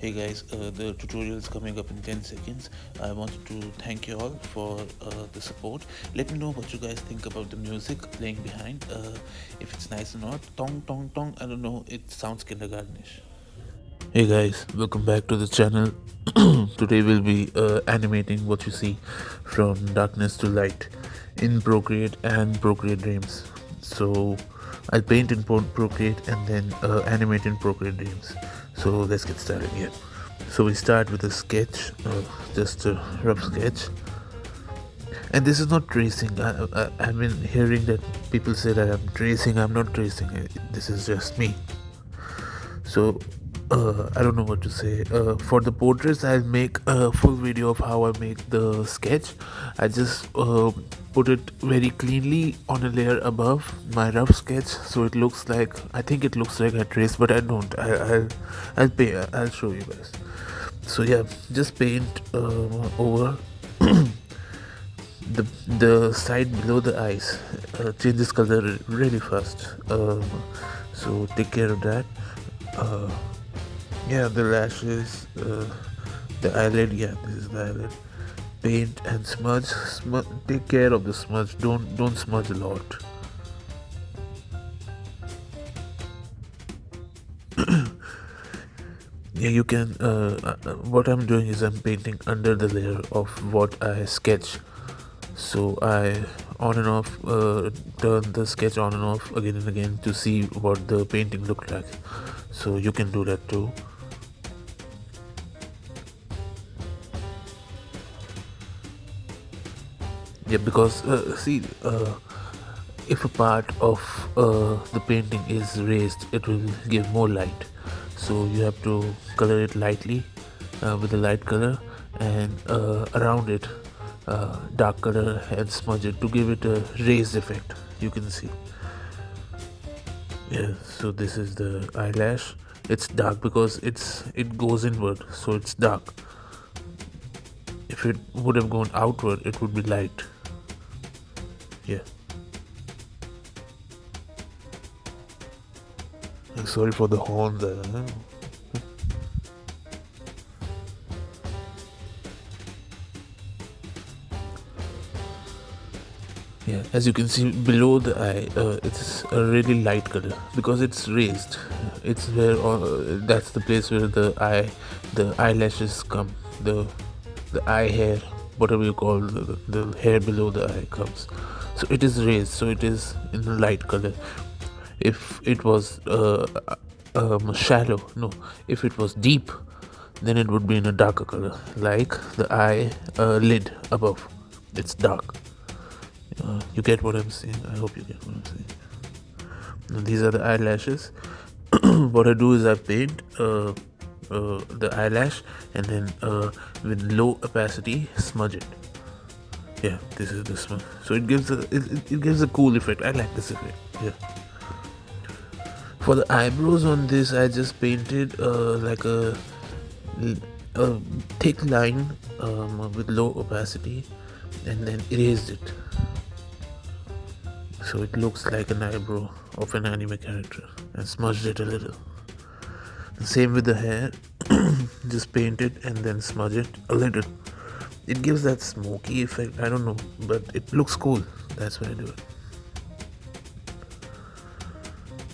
Hey guys, the tutorial is coming up in 10 seconds. I wanted to thank you all for the support. Let me know what you guys think about the music playing behind. If it's nice or not. Tong tong tong, I don't know, it sounds kindergartenish. Hey guys, welcome back to the channel. Today we'll be animating what you see from darkness to light in Procreate and Procreate Dreams. So I'll paint in Procreate and then animate in Procreate Dreams. So let's get started here. So we start with a sketch, just a rough sketch. And this is not tracing. I've been hearing that people say that I'm tracing. I'm not tracing. This is just me. So I don't know what to say. For the portraits, I'll make a full video of how I make the sketch. I just put it very cleanly on a layer above my rough sketch, so it looks like, I think it looks like I traced, but I don't. I'll show you guys. So yeah, just paint over the side below the eyes. Changes color really fast. So take care of that. Uh, yeah, the lashes, the eyelid. Yeah, this is the eyelid. Paint and smudge. Take care of the smudge. Don't smudge a lot. Yeah, you can. What I'm doing is I'm painting under the layer of what I sketch. So I on and off turn the sketch on and off again and again to see what the painting looked like. So you can do that too. Yeah, because see, if a part of the painting is raised, it will give more light. So you have to color it lightly with a light color, and around it dark color and smudge it to give it a raised effect. You can see. Yeah, so this is the eyelash. It's dark because it goes inward, so it's dark. If it would have gone outward, it would be light. Yeah. Sorry for the horn there. Yeah, as you can see below the eye, it's a really light color because it's raised. It's where that's the place where the eyelashes come, the eye hair, whatever you call the hair below the eye comes. So it is raised, so it is in a light color. If it was shallow, no, if it was deep, then it would be in a darker color, like the eye lid above. It's dark. You get what I'm saying? I hope you get what I'm saying. And these are the eyelashes. What I do is I paint the eyelash and then with low opacity smudge it. Yeah, this is the smudge. So it gives it gives a cool effect. I like this effect. Yeah. For the eyebrows on this, I just painted like a thick line with low opacity and then erased it. So it looks like an eyebrow of an anime character and smudged it a little. The same with the hair, just paint it and then smudge it a little. It gives that smoky effect, I don't know, but it looks cool. That's why I do it.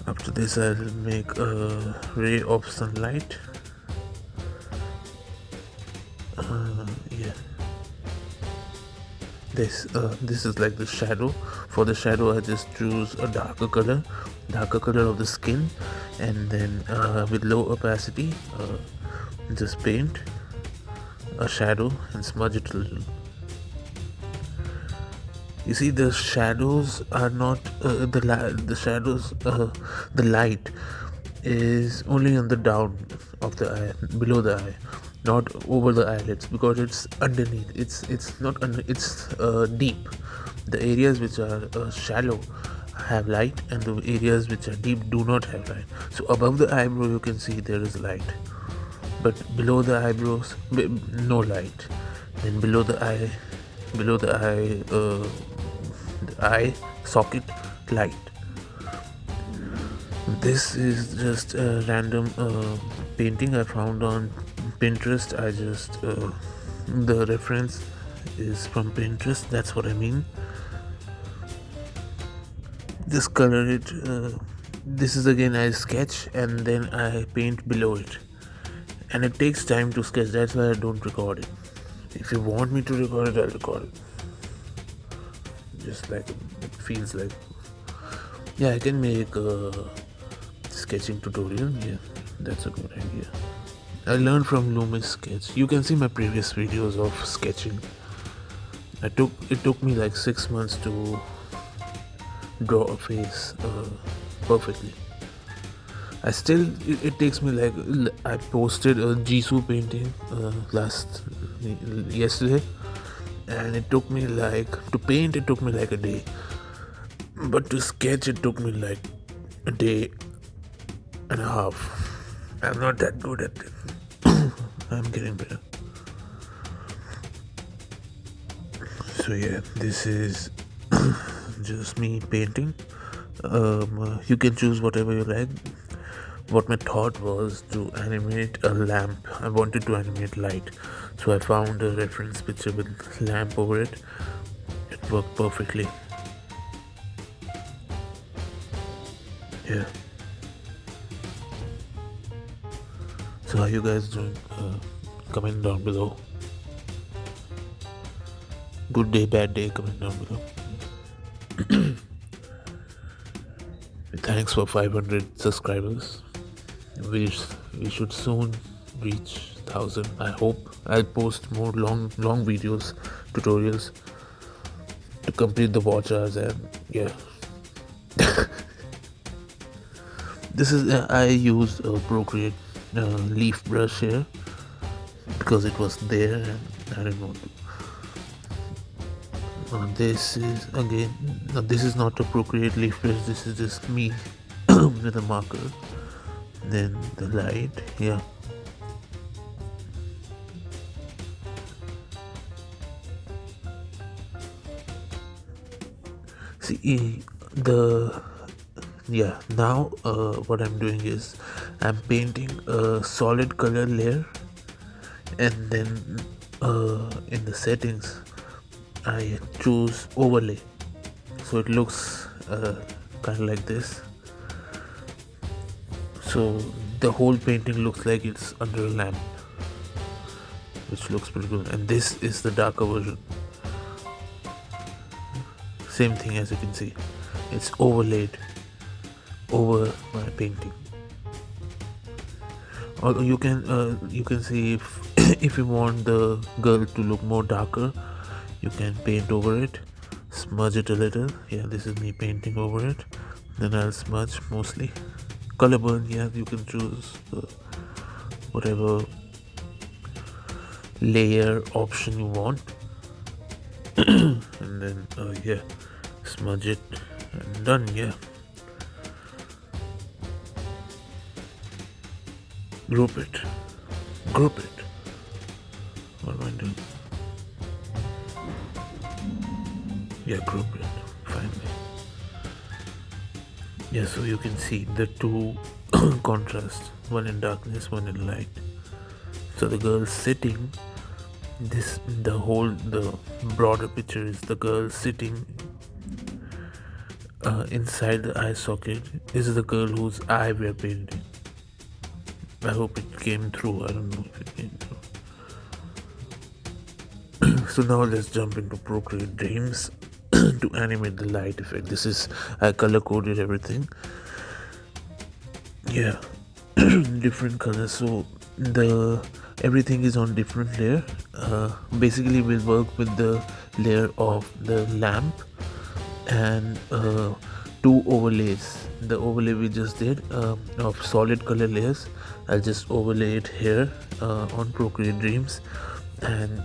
After this, I'll make a ray of sunlight. Yeah. This is like the shadow. For the shadow, I just choose a darker color of the skin, and then with low opacity, just paint a shadow and smudge it a little. You see, the shadows are not the shadows. The light is only on the down of the eye, below the eye, not over the eyelids, because it's underneath. It's not under. It's deep. The areas which are shallow have light, and the areas which are deep do not have light. So above the eyebrow, you can see there is light, but below the eyebrows, no light. Then below the eye, the eye socket, light. This is just a random painting I found on Pinterest. I just the reference is from Pinterest, that's what I mean. Just color it. This is again I sketch and then I paint below it, and it takes time to sketch, that's why I don't record it. If you want me to record it, I'll record it, just like it feels like. Yeah, I can make a sketching tutorial. Yeah, that's a good idea. I learned from Loomis Sketch. You can see my previous videos of sketching. It took me like 6 months to draw a face perfectly. It takes me like, I posted a Jisoo painting yesterday, and it took me like, to paint it took me like a day, but to sketch it took me like a day and a half. I'm not that good at it. I'm getting better. So yeah, this is just me painting. You can choose whatever you like. What my thought was to animate a lamp. I wanted to animate light, so I found a reference picture with lamp over it. It worked perfectly. Yeah. So how you guys doing? Comment down below. Good day, bad day, comment down below. Thanks for 500 subscribers. We should soon reach 1000. I hope. I'll post more long videos, tutorials to complete the watch hours, and yeah. This is I used a Procreate leaf brush here because it was there and I didn't want to. This is again, this is not a Procreate leaf brush, this is just me with a marker. Then the light, yeah. See, now what I'm doing is I'm painting a solid color layer, and then in the settings I choose overlay, so it looks kind of like this. So the whole painting looks like it's under a lamp, which looks pretty good. And this is the darker version. Same thing, as you can see, it's overlaid over my painting. Or you can see if you want the girl to look more darker, you can paint over it, smudge it a little. Yeah, this is me painting over it. Then I'll smudge mostly. Color burn, yeah, you can choose whatever layer option you want. And then yeah, smudge it and done. Yeah, group it. What am I doing? Yeah, group it finally. Yeah, so you can see the two contrasts, one in darkness, one in light. So the girl sitting, the broader picture is the girl sitting inside the eye socket. This is the girl whose eye we are painting. I hope it came through. I don't know if it came through. So now let's jump into Procreate Dreams to animate the light effect. This is, I color coded everything. Yeah, different colors. So everything is on different layer. Basically we'll work with the layer of the lamp and two overlays. The overlay we just did of solid color layers, I'll just overlay it here on Procreate Dreams, and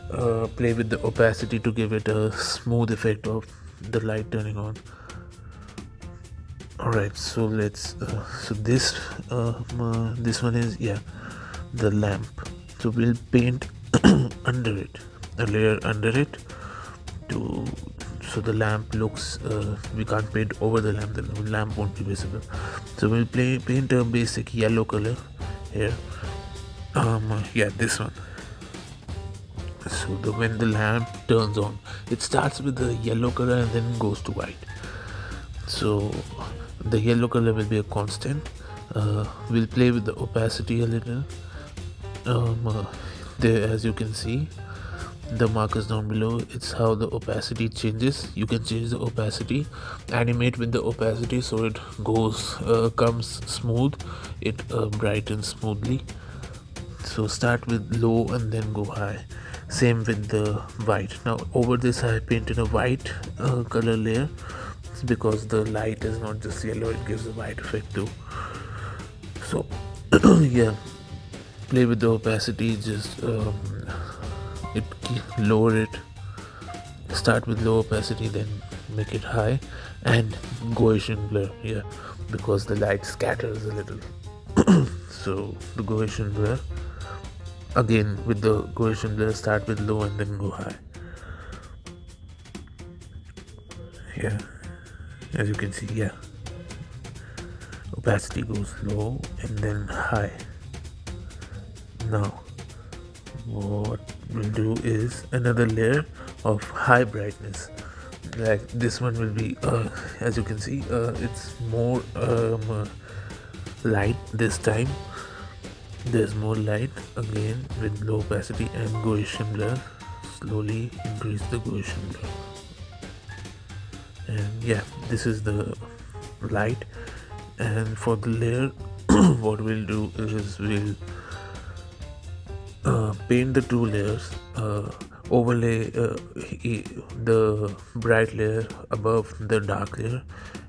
play with the opacity to give it a smooth effect of the light turning on. Alright, so let's so this one is, yeah, the lamp. So we'll paint under it, a layer under it, so the lamp looks, we can't paint over the lamp won't be visible. So we'll paint a basic yellow color here, Yeah, this one. So when the lamp turns on, it starts with the yellow color and then goes to white. So the yellow color will be a constant. We'll play with the opacity a little. There, as you can see, the markers down below, it's how the opacity changes. You can change the opacity, animate with the opacity so it comes smooth, it brightens smoothly. So start with low and then go high. Same with the white. Now over this I painted a white color layer because the light is not just yellow, it gives a white effect too. So yeah, play with the opacity, just it lower it, start with low opacity, then make it high, and Gaussian blur, yeah, because the light scatters a little. So the Gaussian blur, again with the Gaussian blur, start with low and then go high. Yeah, as you can see, yeah, opacity goes low and then high. Now what we'll do is another layer of high brightness, like this one will be as you can see, it's more light this time. There's more light, again with low opacity and Gaussian blur. Slowly increase the Gaussian blur, and yeah, this is the light. And for the layer what we'll do is we'll paint the two layers, overlay the bright layer above the dark layer,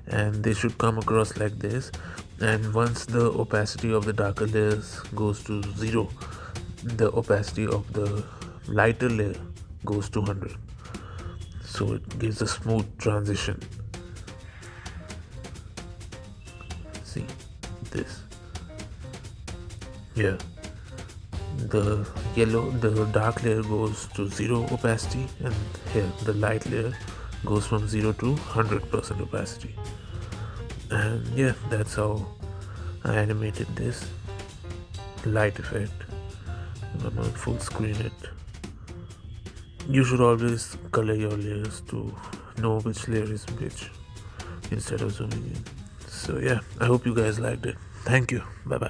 and they should come across like this. And once the opacity of the darker layers goes to 0, the opacity of the lighter layer goes to 100, so it gives a smooth transition. See this, yeah, the dark layer goes to 0 opacity, and here the light layer goes from 0 to 100% opacity. And yeah, that's how I animated this light effect. I'm gonna full screen it. You should always color your layers to know which layer is which instead of zooming in. So yeah, I hope you guys liked it. Thank you. Bye bye.